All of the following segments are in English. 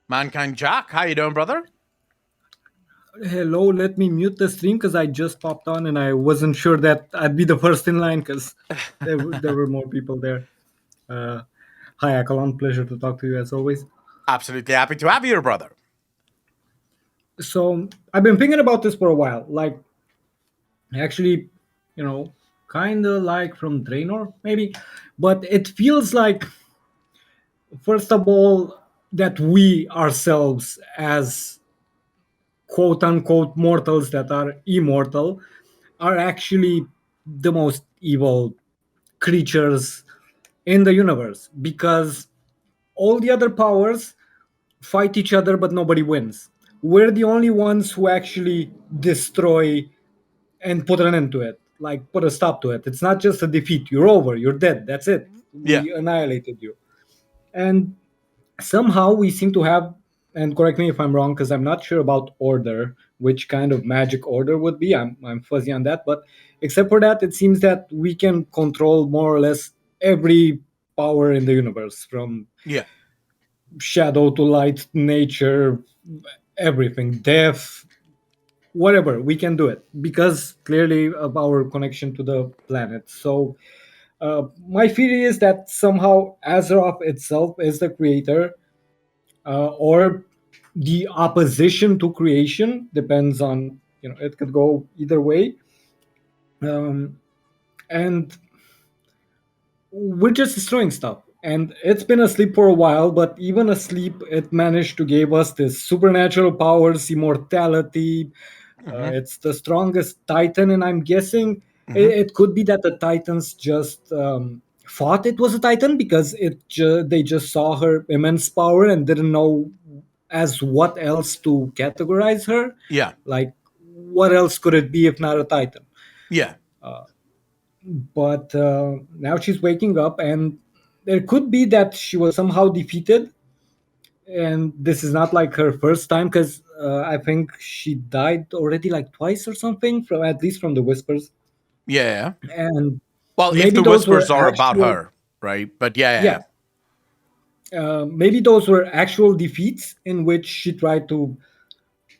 Mankind Jack, how you doing, brother? Hello, let me mute the stream because I just popped on and I wasn't sure that I'd be the first in line because there were more people there. Uh, Hi, Accolonn. Pleasure to talk to you as always. Absolutely happy to have you, brother. So I've been thinking about this for a while. Like, actually, kind of like from Draenor, maybe, but it feels like, first of all, that we ourselves, as quote unquote mortals that are immortal, are actually the most evil creatures in the universe because all the other powers fight each other but nobody wins. We're the only ones who actually destroy and put an end to it, like put a stop to it. It's not just a defeat. You're over, you're dead, that's it. Yeah. We annihilated you. And somehow we seem to have, and correct me if I'm wrong because I'm not sure about order, which kind of magic order would be. I'm fuzzy on that, but except for that, it seems that we can control more or less every power in the universe, from Yeah. shadow to light, nature, everything, death, whatever. We can do it because clearly of our connection to the planet. So my theory is that somehow Azeroth itself is the creator, or the opposition to creation. Depends on, it could go either way. um, and we're just destroying stuff, and it's been asleep for a while, but even asleep it managed to give us this supernatural powers, immortality. Mm-hmm. It's the strongest titan, and I'm guessing Mm-hmm. it could be that the titans just thought it was a titan because they just saw her immense power and didn't know as what else to categorize her. Yeah. Like, what else could it be if not a titan? Yeah. But now she's waking up, and there could be that she was somehow defeated, and this is not like her first time because I think she died already like twice or something, from at least from the whispers. Yeah. And Well, if maybe the those were whispers are about actual, her, right? But yeah. yeah, maybe those were actual defeats in which she tried to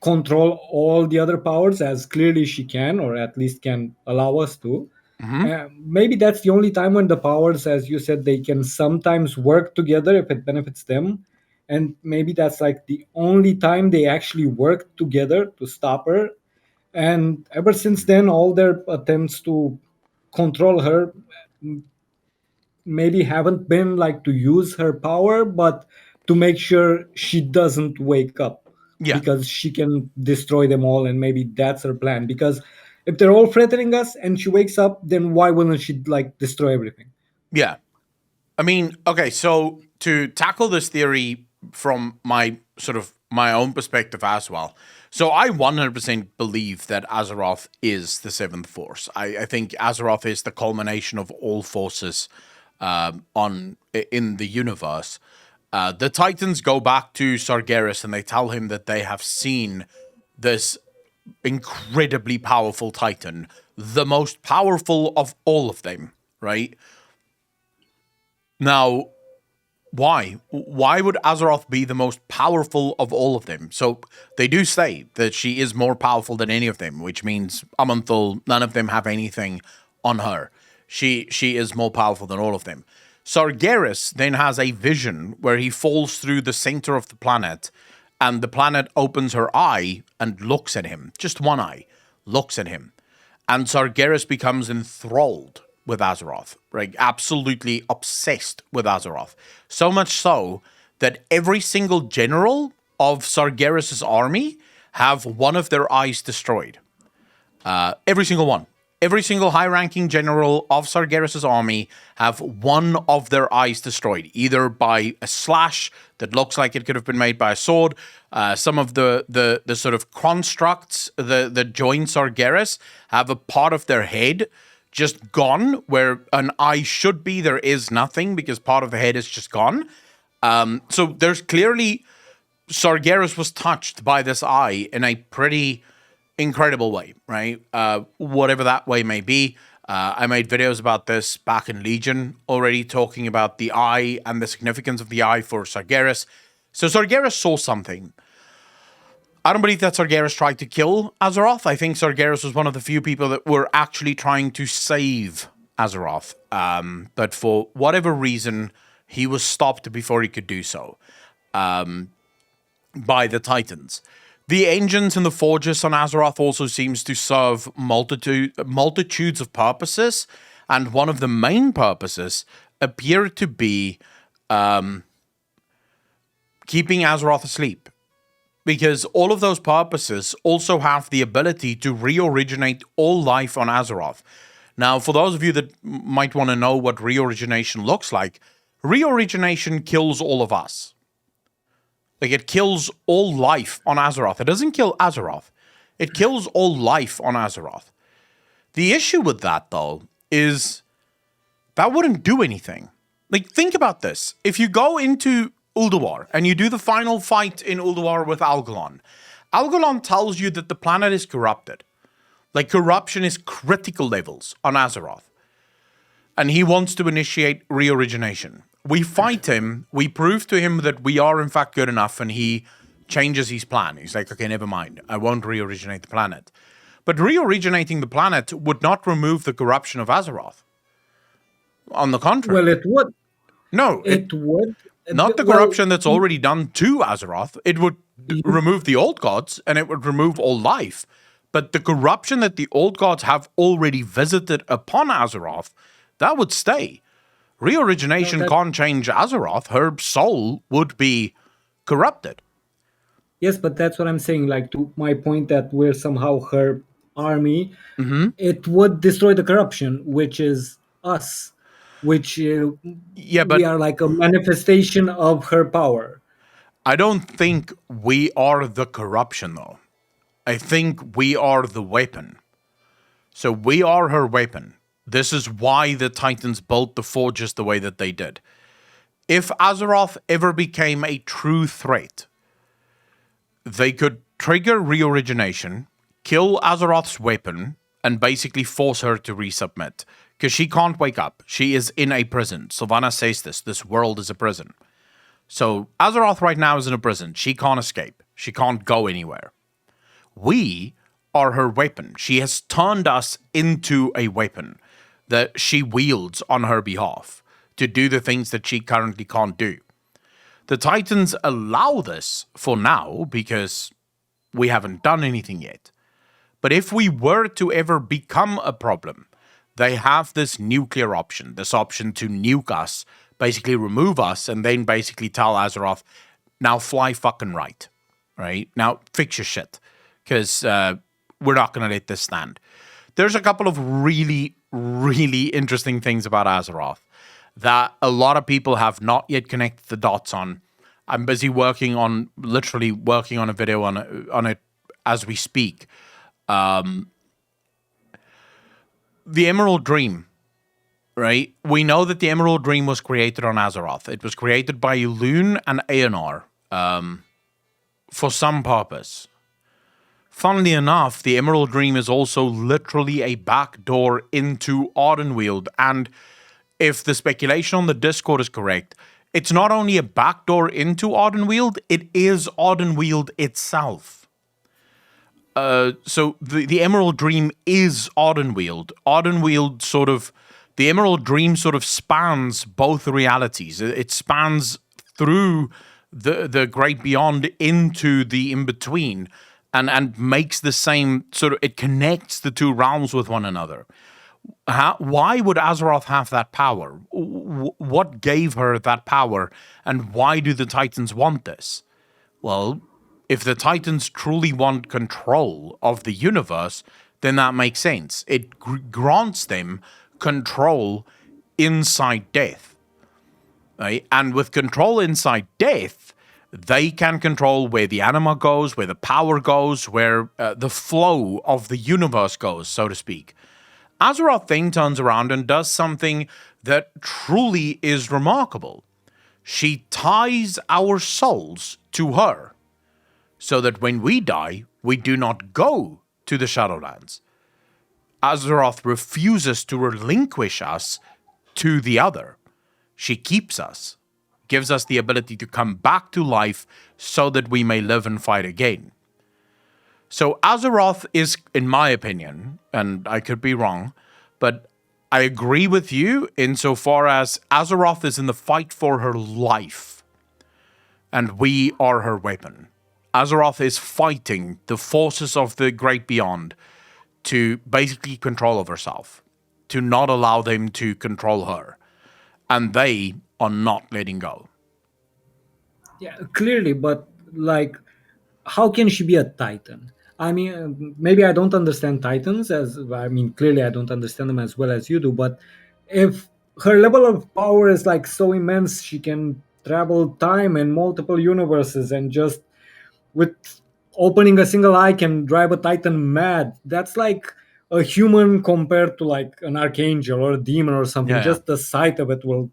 control all the other powers as clearly she can, or at least can allow us to. Mm-hmm. Maybe that's the only time when the powers, as you said, they can sometimes work together if it benefits them. And maybe that's like the only time they actually work together to stop her. And ever since then, all their attempts to control her maybe haven't been like to use her power, but to make sure she doesn't wake up Yeah. because she can destroy them all. And maybe that's her plan. Because if they're all threatening us and she wakes up, then why wouldn't she like destroy everything? Yeah. I mean, okay, so to tackle this theory from my own perspective as well. So I 100% believe that Azeroth is the seventh force. I think Azeroth is the culmination of all forces on in the universe. The Titans go back to Sargeras and they tell him that they have seen this incredibly powerful Titan, the most powerful of all of them, right? Now, why? Why would Azeroth be the most powerful of all of them? So they do say that she is more powerful than any of them, which means Amanthul, none of them have anything on her. She is more powerful than all of them. Sargeras then has a vision where he falls through the center of the planet, and the planet opens her eye and looks at him. Just one eye looks at him. And Sargeras becomes enthralled with Azeroth, right? Absolutely obsessed with Azeroth. So much so that every single general of Sargeras' army have one of their eyes destroyed. Every single one. Every single high-ranking general of Sargeras' army have one of their eyes destroyed, either by a slash that looks like it could have been made by a sword. Some of the sort of constructs that join Sargeras have a part of their head just gone, where an eye should be. There is nothing because part of the head is just gone. So there's clearly Sargeras was touched by this eye in a pretty incredible way, right? Whatever that way may be. I made videos about this back in Legion already, talking about the eye and the significance of the eye for Sargeras. So Sargeras saw something. I don't believe that Sargeras tried to kill Azeroth. I think Sargeras was one of the few people that were actually trying to save Azeroth. But for whatever reason, he was stopped before he could do so by the Titans. The engines and the forges on Azeroth also seems to serve multitudes of purposes, and one of the main purposes appear to be keeping Azeroth asleep. Because all of those purposes also have the ability to reoriginate all life on Azeroth. Now, for those of you that might want to know what reorigination looks like, reorigination kills all of us. Like, it kills all life on Azeroth. It doesn't kill Azeroth. It kills all life on Azeroth. The issue with that, though, is that wouldn't do anything. Like, think about this. If you go into Ulduar, and you do the final fight in Ulduar with Accolonn. Accolonn tells you that the planet is corrupted. Like, corruption is critical levels on Azeroth. And he wants to initiate reorigination. We fight him, we prove to him that we are in fact good enough, and he changes his plan. He's like, okay, never mind, I won't reoriginate the planet. But reoriginating the planet would not remove the corruption of Azeroth. On the contrary. Well, it would. No, It would. not the corruption that's already done to Azeroth. It would remove the old gods, and it would remove all life. But the corruption that the old gods have already visited upon Azeroth, that would stay. Reorigination can't change Azeroth. Her soul would be corrupted. Yes, but that's what I'm saying. Like, to my point that we're somehow her army, it would destroy the corruption, which is us. Which but we are like a manifestation of her power. I don't think we are the corruption, though. I think we are the weapon. So we are her weapon. This is why the Titans built the forges the way that they did. If Azeroth ever became a true threat, they could trigger reorigination, kill Azeroth's weapon, and basically force her to resubmit. Because she can't wake up. She is in a prison. Sylvana says this world is a prison. So Azeroth right now is in a prison. She can't escape. She can't go anywhere. We are her weapon. She has turned us into a weapon that she wields on her behalf to do the things that she currently can't do. The Titans allow this for now because we haven't done anything yet. But if we were to ever become a problem, they have this nuclear option, this option to nuke us, basically remove us, and then basically tell Azeroth, now fly fucking right? Now fix your shit, because we're not going to let this stand. There's a couple of really, really interesting things about Azeroth that a lot of people have not yet connected the dots on. I'm busy literally working on a video on it as we speak. The Emerald Dream, right? We know that the Emerald Dream was created on Azeroth. It was created by Lune and Aeonar for some purpose. Funnily enough, the Emerald Dream is also literally a backdoor into Ardenweald. And if the speculation on the Discord is correct, it's not only a backdoor into Ardenweald, it is Ardenweald itself. So the Emerald Dream is Ardenweald. The Emerald Dream sort of spans both realities. It spans through the great beyond into the in-between and makes the same sort of, it connects the two realms with one another. Why would Azeroth have that power? What gave her that power? And why do the Titans want this? Well, if the Titans truly want control of the universe, then that makes sense. It grants them control inside death. Right? And with control inside death, they can control where the anima goes, where the power goes, where the flow of the universe goes, so to speak. Azeroth then turns around and does something that truly is remarkable. She ties our souls to her, so that when we die, we do not go to the Shadowlands. Azeroth refuses to relinquish us to the other. She keeps us. gives us the ability to come back to life so that we may live and fight again. So Azeroth is, in my opinion, and I could be wrong, but I agree with you insofar as Azeroth is in the fight for her life, and we are her weapon. Azeroth is fighting the forces of the Great Beyond to basically control of herself, to not allow them to control her. And they are not letting go. Yeah, clearly, but like, how can she be a Titan? I mean, maybe I don't understand Titans clearly I don't understand them as well as you do, but if her level of power is like so immense, she can travel time and multiple universes and just with opening a single eye can drive a Titan mad. That's like a human compared to like an archangel or a demon or something. Yeah. Just the sight of it will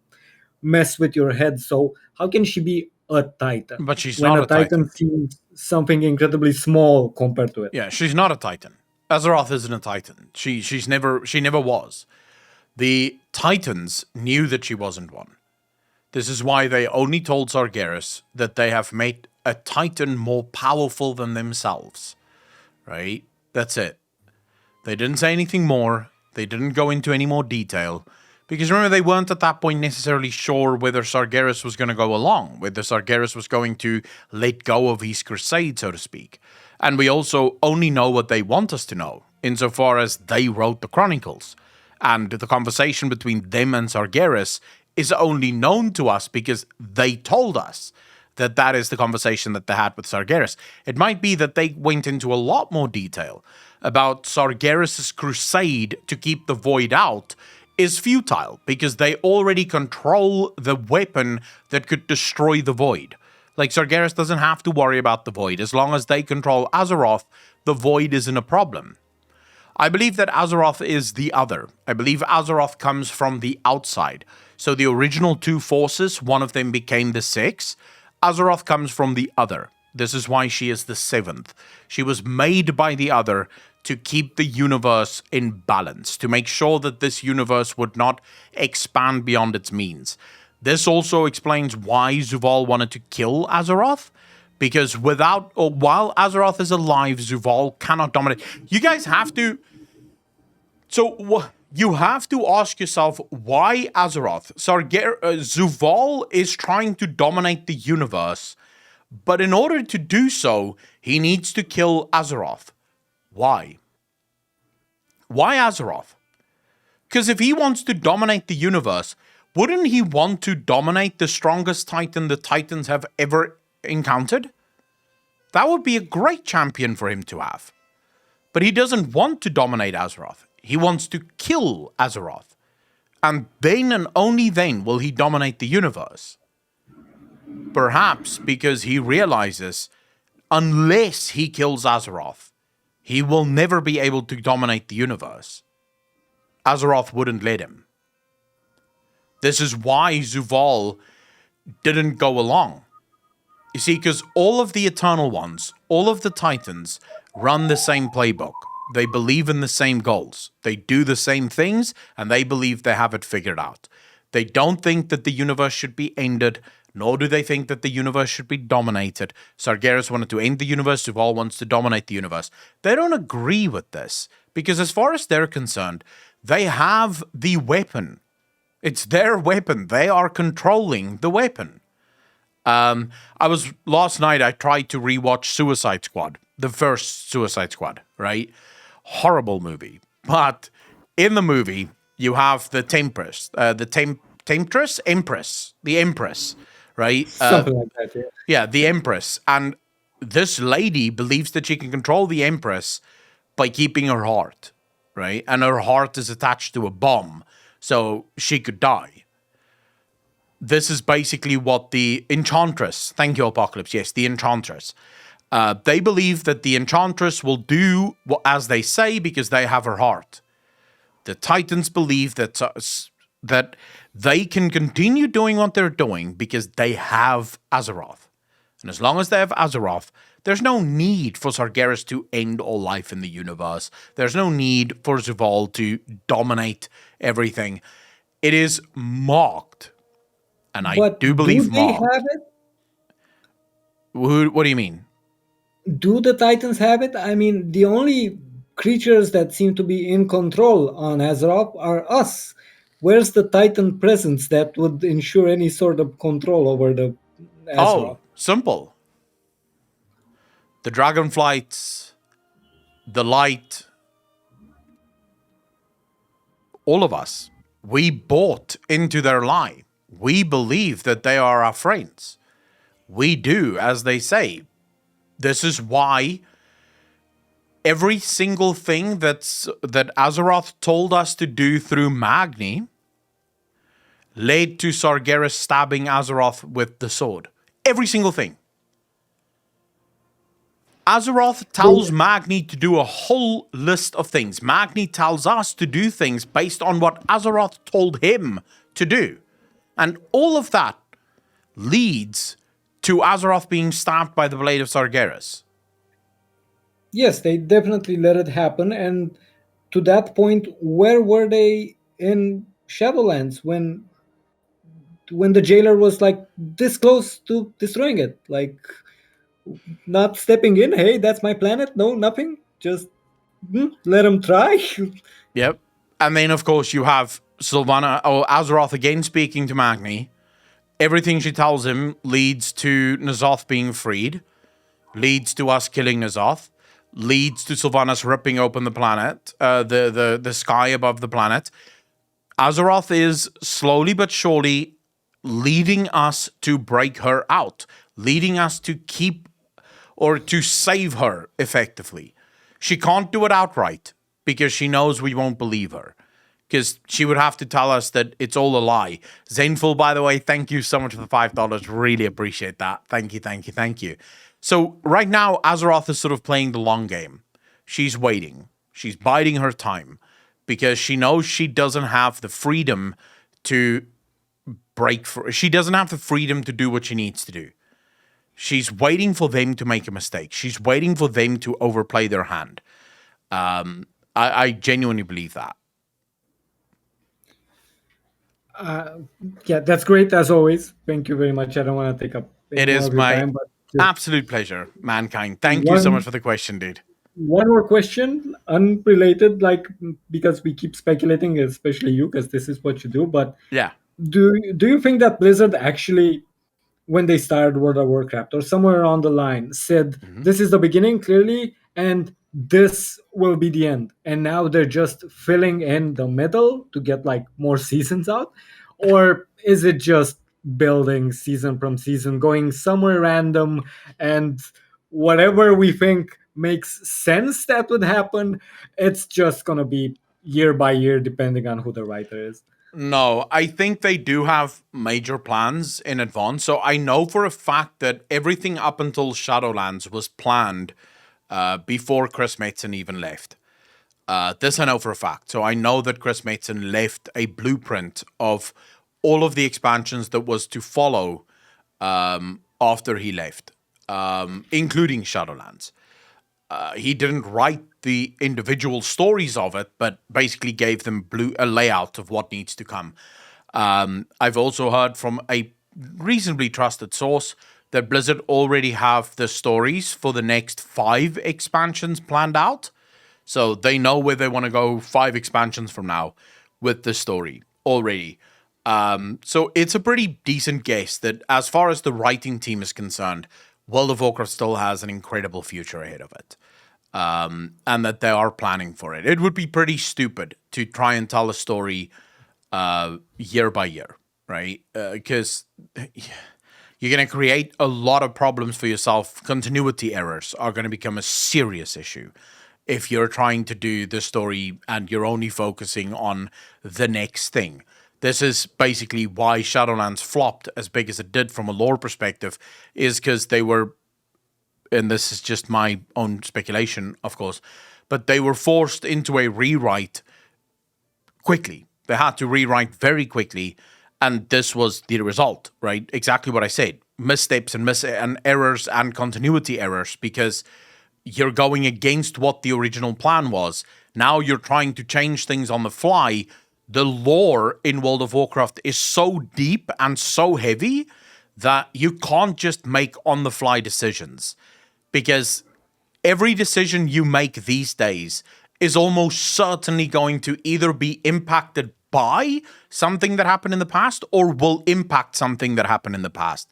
mess with your head. So how can she be a Titan But she's when not a a Titan. Titan seems something incredibly small compared to it? Yeah, she's not a Titan. Azeroth isn't a Titan. She never was. The Titans knew that she wasn't one. This is why they only told Sargeras that they have made a Titan more powerful than themselves. Right? That's it. They didn't say anything more. They didn't go into any more detail. Because remember, they weren't at that point necessarily sure whether Sargeras was going to go along, whether Sargeras was going to let go of his crusade, so to speak. And we also only know what they want us to know, insofar as they wrote the chronicles. And the conversation between them and Sargeras is only known to us because they told us that that is the conversation that they had with Sargeras. It might be that they went into a lot more detail about Sargeras' crusade to keep the void out is futile because they already control the weapon that could destroy the void. Like, Sargeras doesn't have to worry about the void. As long as they control Azeroth, the void isn't a problem. I believe that Azeroth is the other. I believe Azeroth comes from the outside. So the original two forces, one of them became the six. Azeroth comes from the other. This is why she is the seventh. She was made by the other to keep the universe in balance, to make sure that this universe would not expand beyond its means. This also explains why Zuvul wanted to kill Azeroth, because while Azeroth is alive, Zuvul cannot dominate. You guys have to... So, you have to ask yourself, why Azeroth? Zuvul is trying to dominate the universe, but in order to do so, he needs to kill Azeroth. Why? Why Azeroth? Because if he wants to dominate the universe, wouldn't he want to dominate the strongest Titan the Titans have ever encountered? That would be a great champion for him to have. But he doesn't want to dominate Azeroth. He wants to kill Azeroth. And then and only then will he dominate the universe. Perhaps because he realizes, unless he kills Azeroth, he will never be able to dominate the universe. Azeroth wouldn't let him. This is why Zuvul didn't go along. You see, because all of the Eternal Ones, all of the Titans, run the same playbook. They believe in the same goals. They do the same things, and they believe they have it figured out. They don't think that the universe should be ended, nor do they think that the universe should be dominated. Sargeras wanted to end the universe, Zuvul wants to dominate the universe. They don't agree with this, because as far as they're concerned, they have the weapon. It's their weapon. They are controlling the weapon. Last night I tried to rewatch Suicide Squad, the first Suicide Squad, right? Horrible movie. But in the movie, you have the Temptress, the Empress, right? Something like that, yeah. Yeah, the Empress. And this lady believes that she can control the Empress by keeping her heart, right? And her heart is attached to a bomb, so she could die. This is basically what the Enchantress, thank you, Apocalypse, yes, the Enchantress. They believe that the Enchantress will do as they say because they have her heart. The Titans believe that they can continue doing what they're doing because they have Azeroth. And as long as they have Azeroth, there's no need for Sargeras to end all life in the universe. There's no need for Zuvul to dominate everything. It is marked And I But do do believe they Mog. have it? What do you mean? Do the Titans have it? I mean, the only creatures that seem to be in control on Azeroth are us. Where's the Titan presence that would ensure any sort of control over the Oh, Azeroth? simple. The Dragonflights, the Light, all of us. We bought into their lie. We believe that they are our friends. We do, as they say. This is why every single thing that Azeroth told us to do through Magni led to Sargeras stabbing Azeroth with the sword. Every single thing. Azeroth tells Magni to do a whole list of things. Magni tells us to do things based on what Azeroth told him to do. And all of that leads to Azeroth being stabbed by the blade of Sargeras. Yes, they definitely let it happen. And to that point, where were they in Shadowlands when the jailer was like this close to destroying it? Like not stepping in. Hey, that's my planet. No, nothing. Just let him try. Yep. And then, of course, you have Sylvana or Azeroth again speaking to Magni. Everything she tells him leads to N'Zoth being freed, leads to us killing N'Zoth, leads to Sylvanas ripping open the planet, the sky above the planet. Azeroth is slowly but surely leading us to break her out, leading us to keep or to save her effectively. She can't do it outright because she knows we won't believe her. Because she would have to tell us that it's all a lie. Zenful, by the way, thank you so much for the $5. Really appreciate that. Thank you, thank you, thank you. So right now, Azeroth is sort of playing the long game. She's waiting. She's biding her time because she knows she doesn't have the freedom to break for. She doesn't have the freedom to do what she needs to do. She's waiting for them to make a mistake. She's waiting for them to overplay their hand. I genuinely believe that. Yeah, that's great as always. Thank you very much. I don't want to take up any It more is of your my time, but absolute pleasure, Mankind. Thank you so one much for the question, dude. one more question, unrelated, like because we keep speculating, especially you, because this is what you do. But Yeah. do you think that Blizzard actually, when they started World of Warcraft or somewhere around the line, said Mhm. this is the beginning clearly and this will be the end, and now they're just filling in the middle to get like more seasons out? Or is it just building season from season, going somewhere random, and whatever we think makes sense that would happen, it's just gonna be year by year depending on who the writer is? No, I think they do have major plans in advance. So I know for a fact that everything up until Shadowlands was planned before Chris Mason even left. This I know for a fact. So I know that Chris Mason left a blueprint of all of the expansions that was to follow after he left, including Shadowlands. He didn't write the individual stories of it, but basically gave them a layout of what needs to come. I've also heard from a reasonably trusted source that Blizzard already have the stories for the next 5 expansions planned out. So they know where they want to go 5 expansions from now with the story already. So it's a pretty decent guess that as far as the writing team is concerned, World of Warcraft still has an incredible future ahead of it. And that they are planning for it. It would be pretty stupid to try and tell a story year by year, right? Because you're going to create a lot of problems for yourself. Continuity errors are going to become a serious issue if you're trying to do the story and you're only focusing on the next thing. This is basically why Shadowlands flopped as big as it did from a lore perspective, is because they were, and this is just my own speculation, of course, but they were forced into a rewrite quickly. They had to rewrite very quickly, and this was the result, right? Exactly what I said. Missteps and errors and continuity errors, because you're going against what the original plan was. Now you're trying to change things on the fly the lore in World of Warcraft is so deep and so heavy that you can't just make on the fly decisions, because every decision you make these days is almost certainly going to either be impacted by something that happened in the past or will impact something that happened in the past.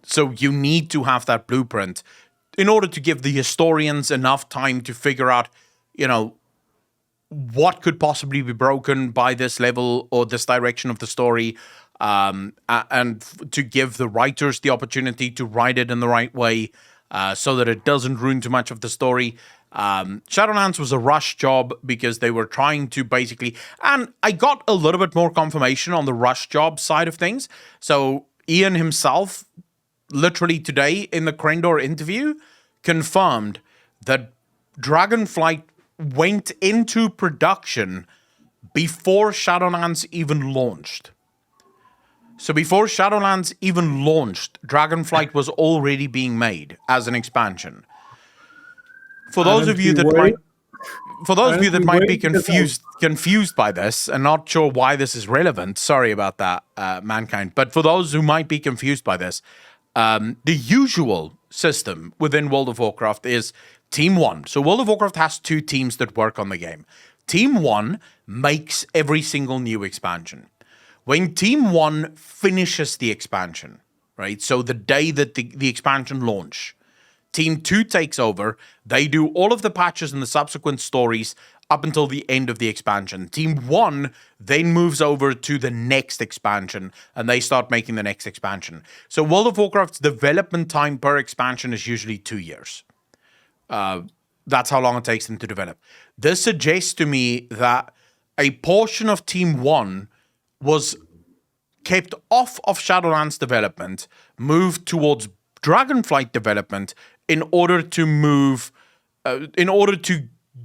So you need to have that blueprint in order to give the historians enough time to figure out, you know, what could possibly be broken by this level or this direction of the story, and to give the writers the opportunity to write it in the right way, so that it doesn't ruin too much of the story. Shadowlands was a rush job because they were trying to basically, and I got a little bit more confirmation on the rush job side of things. So Ian himself, literally today in the Krendor interview, confirmed that Dragonflight went into production before Shadowlands even launched. So before Shadowlands even launched, Dragonflight was already being made as an expansion. For those of you that might be confused by this and not sure why this is relevant, sorry about that, mankind. But for those who might be confused by this, the usual system within World of Warcraft is Team 1. So World of Warcraft has two teams that work on the game. Team 1 makes every single new expansion. When Team 1 finishes the expansion, right? So the day that the expansion launch, Team 2 takes over. They do all of the patches and the subsequent stories up until the end of the expansion. Team 1 then moves over to the next expansion, and they start making the next expansion. So World of Warcraft's development time per expansion is usually 2 years. That's how long it takes them to develop. This suggests to me that a portion of Team 1 was kept off of Shadowlands development, moved towards Dragonflight development in order to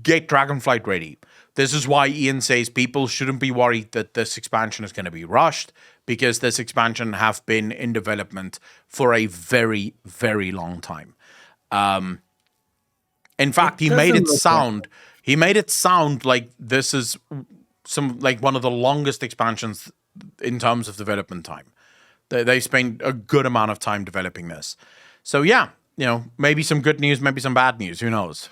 get Dragonflight ready. This is why Ian says people shouldn't be worried that this expansion is going to be rushed, because this expansion have been in development for a very, very long time. In fact, he made it sound like this is one of the longest expansions in terms of development time. They spent a good amount of time developing this. So yeah, maybe some good news, maybe some bad news. Who knows?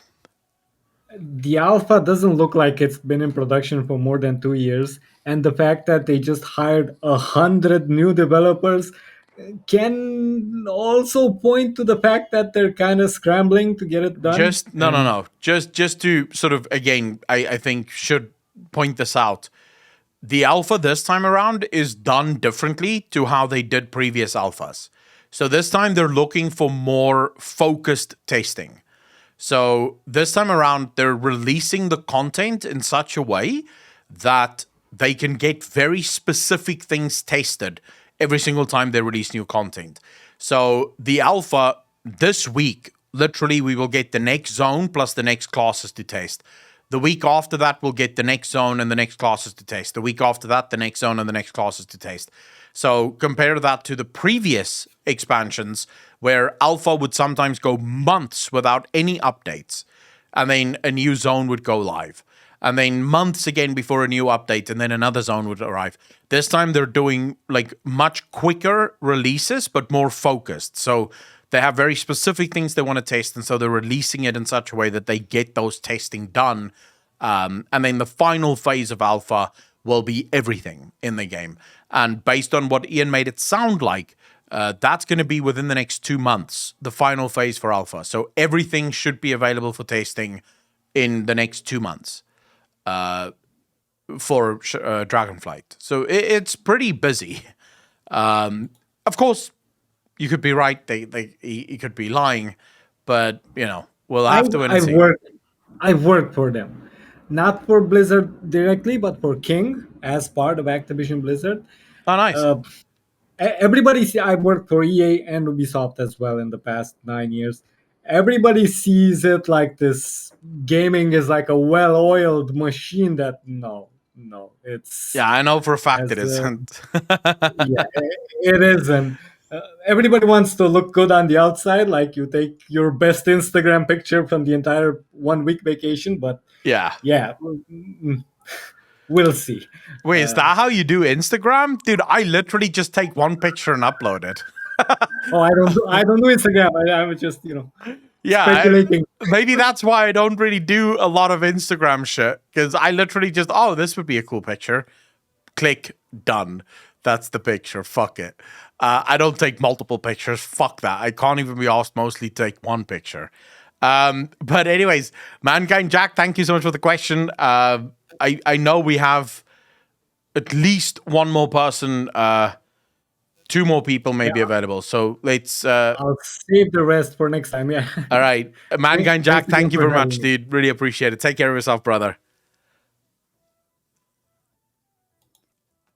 The alpha doesn't look like it's been in production for more than 2 years, and the fact that they just hired 100 new developers can also point to the fact that they're kind of scrambling to get it done. No. Just to sort of, again, I think should point this out. The alpha this time around is done differently to how they did previous alphas. So this time they're looking for more focused testing. So this time around, they're releasing the content in such a way that they can get very specific things tested every single time they release new content. So the alpha this week, literally, we will get the next zone plus the next classes to test. The week after that, we'll get the next zone and the next classes to test. The week after that, the next zone and the next classes to test. So compare that to the previous expansions, where alpha would sometimes go months without any updates, and then a new zone would go live, and then months again before a new update, and then another zone would arrive. This time they're doing much quicker releases, but more focused. So they have very specific things they want to test, and so they're releasing it in such a way that they get those testing done. And then the final phase of alpha will be everything in the game. And based on what Ian made it sound like, that's going to be within the next 2 months, the final phase for alpha. So everything should be available for testing in the next 2 months for Dragonflight. So it's pretty busy. Of course, you could be right. He could be lying, but we'll have to wait and see. I've worked for them. Not for Blizzard directly, but for King as part of Activision Blizzard. Oh, nice. I've worked for EA and Ubisoft as well in the past 9 years. Everybody sees it like this gaming is like a well-oiled machine that no, it's... Yeah, I know for a fact it isn't. Yeah, it isn't. Everybody wants to look good on the outside, like you take your best Instagram picture from the entire 1 week vacation, but yeah. We'll see. Wait, is that how you do Instagram? Dude, I literally just take one picture and upload it. Oh, I don't do Instagram. I was just Yeah, speculating. maybe that's why I don't really do a lot of Instagram shit, because I literally just, oh, this would be a cool picture. Click, done. That's the picture. Fuck it. I don't take multiple pictures. Fuck that. I can't even be asked mostly to take one picture. But anyways, Mankind Jack, thank you so much for the question. I know we have at least one more person, two more people may be available. So let's. I'll save the rest for next time. Yeah. All right, Mankind Jack, Thanks again thank you for very having much, me. dude. Really appreciate it. Take care of yourself, brother.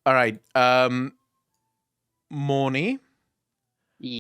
All right, Morny.